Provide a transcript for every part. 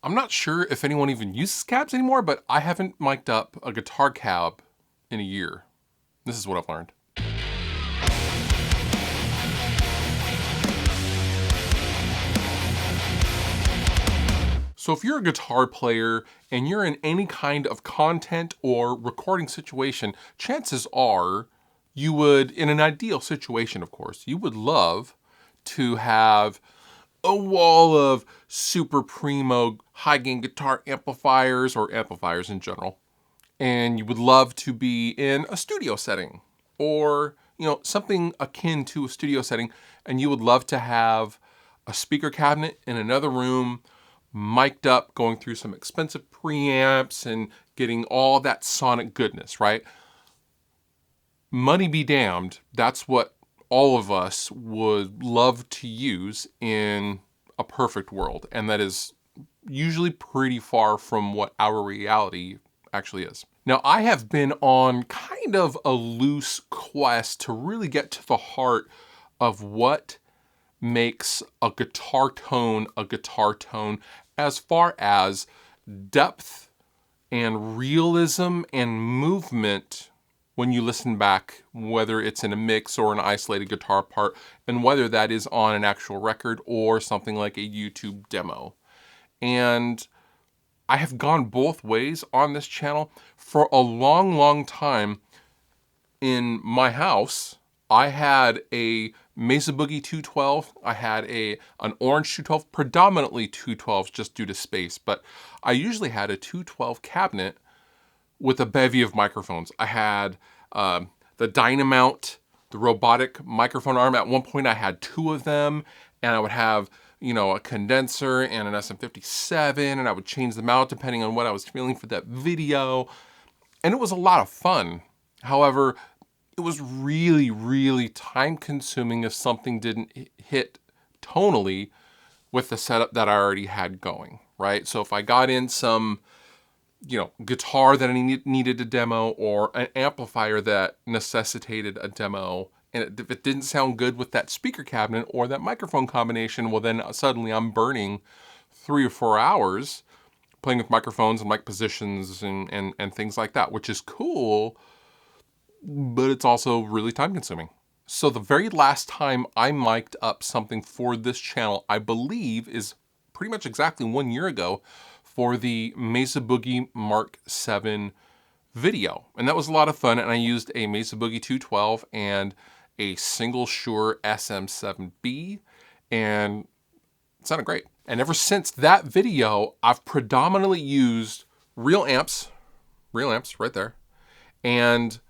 I'm not sure if anyone even uses cabs anymore, but I haven't mic'd up a guitar cab in a year. This is what I've learned. So if you're a guitar player and you're in any kind of content or recording situation, chances are you would, in an ideal situation, of course, you would love to have a wall of super primo high gain guitar amplifiers or amplifiers in general. And you would love to be in a studio setting or, something akin to a studio setting. And you would love to have a speaker cabinet in another room, mic'd up, going through some expensive preamps and getting all that sonic goodness, right? Money be damned, that's what all of us would love to use in a perfect world. And that is usually pretty far from what our reality actually is. Now, I have been on kind of a loose quest to really get to the heart of what makes a guitar tone as far as depth and realism and movement when you listen back, whether it's in a mix or an isolated guitar part, and whether that is on an actual record or something like a YouTube demo. And I have gone both ways on this channel. For a long, long time in my house, I had a Mesa Boogie 212. I had an orange 212, predominantly 212s just due to space, but I usually had a 212 cabinet with a bevy of microphones. I had the Dynamount, the robotic microphone arm. At one point I had two of them, and I would have a condenser and an SM57, and I would change them out depending on what I was feeling for that video. And it was a lot of fun. However, it was really, really time consuming if something didn't hit tonally with the setup that I already had going, right? So if I got in some, guitar that I needed a demo or an amplifier that necessitated a demo, and if it didn't sound good with that speaker cabinet or that microphone combination, well, then suddenly I'm burning 3 or 4 hours playing with microphones and mic positions and things like that, which is cool, but it's also really time consuming. So the very last time I mic'd up something for this channel, I believe, is pretty much exactly 1 year ago for the Mesa Boogie Mark 7 video. And that was a lot of fun, and I used a Mesa Boogie 212 and a single Shure SM7B, and it sounded great. And ever since that video, I've predominantly used real amps right there, and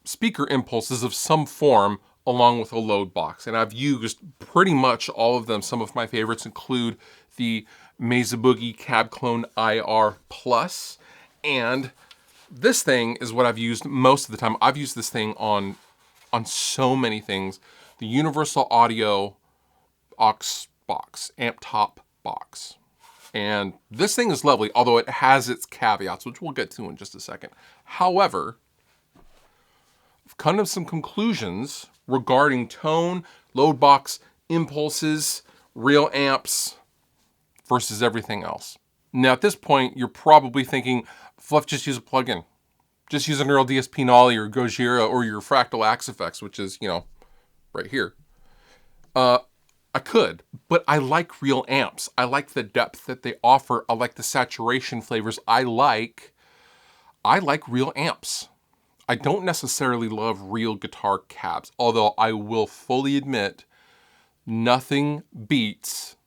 speaker impulses of some form along with a load box. And I've used pretty much all of them. Some of my favorites include the Mesa Boogie Cab Clone IR Plus, and this thing is what I've used most of the time. I've used this thing on so many things. The Universal Audio aux box, amp top box. And this thing is lovely, although it has its caveats, which we'll get to in just a second. However, I've come to some conclusions regarding tone, load box, impulses, real amps versus everything else. Now, at this point, you're probably thinking, Fluff, just use a plugin. Just use a Neural DSP Nolly or Gojira or your Fractal Axe Effects, which is, right here. I could, but I like real amps. I like the depth that they offer. I like the saturation flavors. I like real amps. I don't necessarily love real guitar cabs, although I will fully admit nothing beats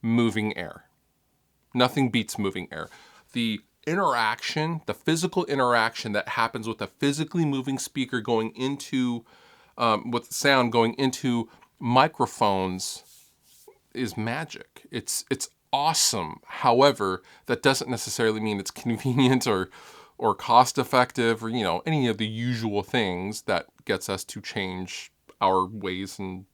moving air. Nothing beats moving air. The interaction, the physical interaction that happens with a physically moving speaker going into, with sound going into microphones is magic. It's awesome. However, that doesn't necessarily mean it's convenient or cost effective or, any of the usual things that gets us to change our ways and,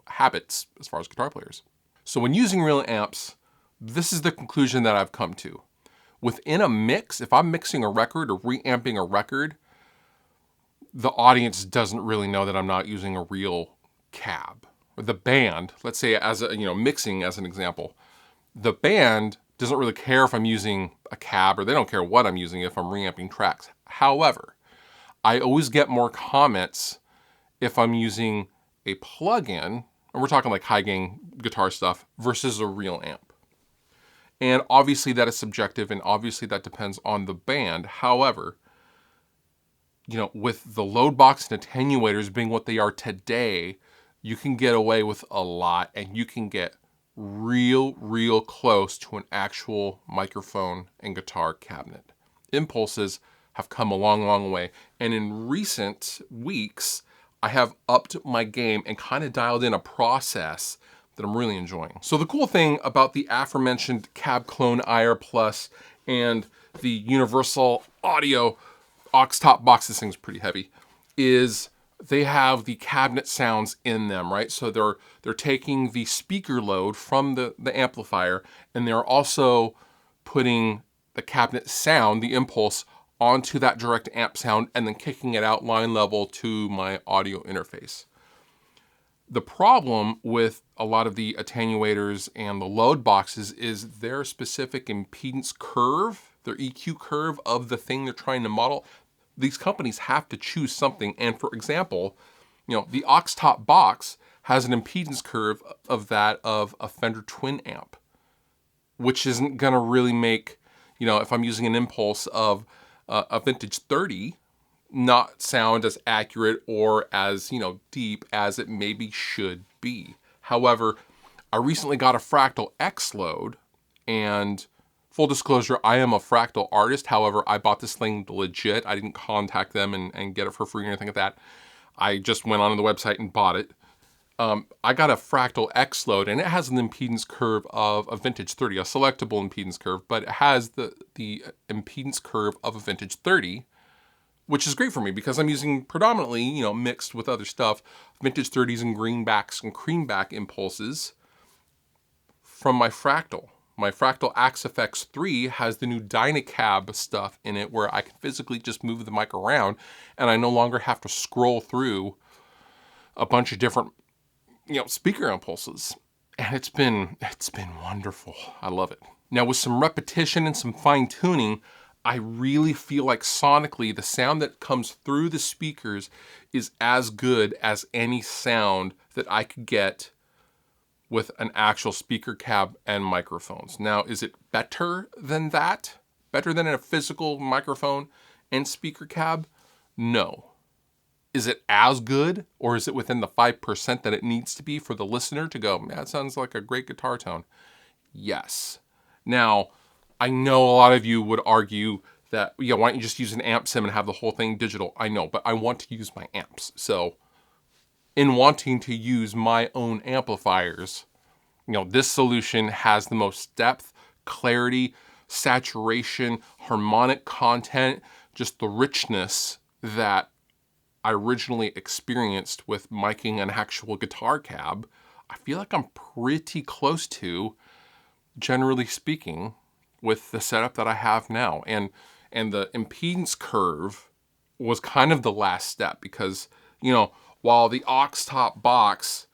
habits as far as guitar players. So when using real amps, this is the conclusion that I've come to. Within a mix, if I'm mixing a record or reamping a record, the audience doesn't really know that I'm not using a real cab. Or the band, let's say as a, mixing as an example, the band doesn't really care if I'm using a cab, or they don't care what I'm using if I'm reamping tracks. However, I always get more comments if I'm using a plug-in, and we're talking like high gain guitar stuff, versus a real amp. And obviously that is subjective, and obviously that depends on the band. However, with the load box and attenuators being what they are today, you can get away with a lot, and you can get real close to an actual microphone and guitar cabinet. Impulses have come a long way. And in recent weeks, I have upped my game and kind of dialed in a process that I'm really enjoying. So the cool thing about the aforementioned Cab Clone IR Plus and the Universal Audio aux top box, this thing's pretty heavy, is they have the cabinet sounds in them, right? So they're taking the speaker load from the amplifier, and they're also putting the cabinet sound, the impulse, onto that direct amp sound and then kicking it out line level to my audio interface. The problem with a lot of the attenuators and the load boxes is their specific impedance curve, their EQ curve of the thing they're trying to model. These companies have to choose something. And for example, the aux top box has an impedance curve of that of a Fender Twin amp, which isn't gonna really make, if I'm using an impulse of a vintage 30, not sound as accurate or as, deep as it maybe should be. However, I recently got a Fractal X load, and full disclosure, I am a Fractal artist. However, I bought this thing legit. I didn't contact them and get it for free or anything like that. I just went onto the website and bought it. I got a Fractal X load, and it has an impedance curve of a vintage 30, a selectable impedance curve, but it has the impedance curve of a vintage 30, which is great for me because I'm using predominantly, mixed with other stuff, vintage 30s and greenbacks and creamback impulses from my Fractal. My Fractal Axe-Fx 3 has the new Dynacab stuff in it where I can physically just move the mic around, and I no longer have to scroll through a bunch of different speaker impulses. And it's been wonderful. I love it. Now with some repetition and some fine tuning, I really feel like sonically the sound that comes through the speakers is as good as any sound that I could get with an actual speaker cab and microphones. Now, is it better than that? Better than a physical microphone and speaker cab? No. Is it as good, or is it within the 5% that it needs to be for the listener to go, that sounds like a great guitar tone? Yes. Now, I know a lot of you would argue that, why don't you just use an amp sim and have the whole thing digital? I know, but I want to use my amps. So in wanting to use my own amplifiers, this solution has the most depth, clarity, saturation, harmonic content, just the richness that I originally experienced with miking an actual guitar cab. I feel like I'm pretty close to, generally speaking, with the setup that I have now. And the impedance curve was kind of the last step because, while the aux top box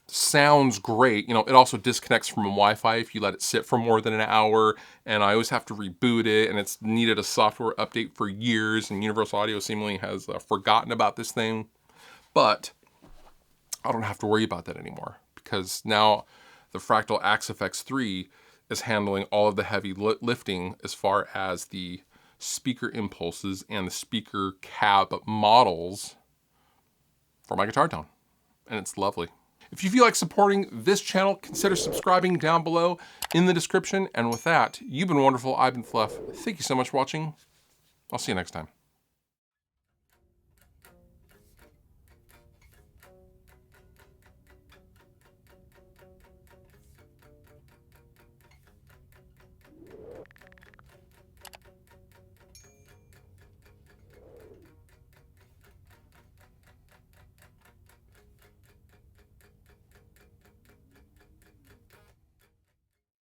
sounds great, it also disconnects from Wi-Fi if you let it sit for more than an hour, and I always have to reboot it, and it's needed a software update for years, and Universal Audio seemingly has forgotten about this thing. But I don't have to worry about that anymore because now the Fractal Axe-Fx 3 is handling all of the heavy lifting as far as the speaker impulses and the speaker cab models for my guitar tone, and it's lovely. If you feel like supporting this channel, consider subscribing down below in the description. And with that, you've been wonderful. I've been Fluff. Thank you so much for watching. I'll see you next time.